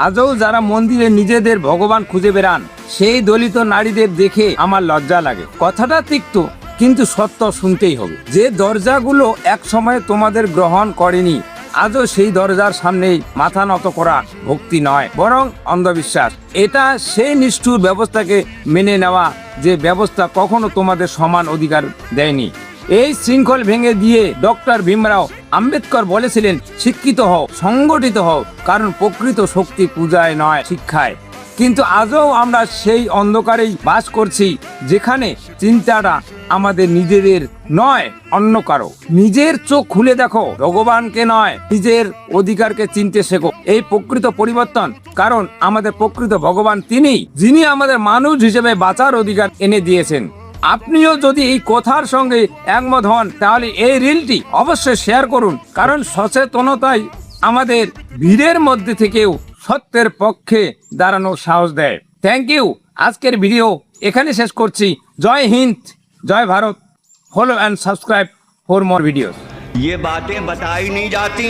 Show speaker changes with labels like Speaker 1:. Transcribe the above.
Speaker 1: আজও যারা মন্দিরে নিজেদের ভগবান খুঁজে বেড়ান সেই দলিত নারীদের দেখে আমার লজ্জা লাগে। কথাটা তিক্ত, কিন্তু সত্য শুনতেই হবে। যে দরজাগুলো এক সময় তোমাদের গ্রহণ করেনি, আজও সেই দরজার সামনেই মাথা নত করা ভক্তি নয়, বরং অন্ধবিশ্বাস। এটা সেই নিষ্ঠুর ব্যবস্থাকে মেনে নেওয়া যে ব্যবস্থা কখনো তোমাদের সমান অধিকার দেয়নি। এই শৃঙ্খল ভেঙে দিয়ে ডক্টর ভীমরাও আম্বেদকর বলেছিলেন, শিক্ষিত হও, সংগঠিত হও, কারণ প্রকৃত শক্তি পূজায় নয়, শিক্ষায়। কিন্তু আজও আমরা সেই অন্ধকারেই বাস করছি, যেখানে চিন্তাটা আমাদের নিজেদের নয়, অন্য কারো। নিজের চোখ খুলে দেখো, ভগবানকে নয়, নিজের অধিকারকে চিনতে শেখো। এই প্রকৃত পরিবর্তন, কারণ আমাদের প্রকৃত ভগবান তিনি, যিনি আমাদের মানুষ হিসেবে বাঁচার অধিকার এনে দিয়েছেন। আপনিও যদি এই কথার সঙ্গে একমত হন, তাহলে এই রিলটি অবশ্যই শেয়ার করুন, কারণ সচেতনতাই আমাদের ভিড়ের মধ্যে থেকেও সত্যের পক্ষে দাঁড়ানোর সাহস দেয়। Thank you. আজকের ভিডিও এখানে শেষ করছি। জয় হিন্দ, জয় Bharat. Follow and subscribe for more videos.
Speaker 2: ये बातें बताई नहीं जाती।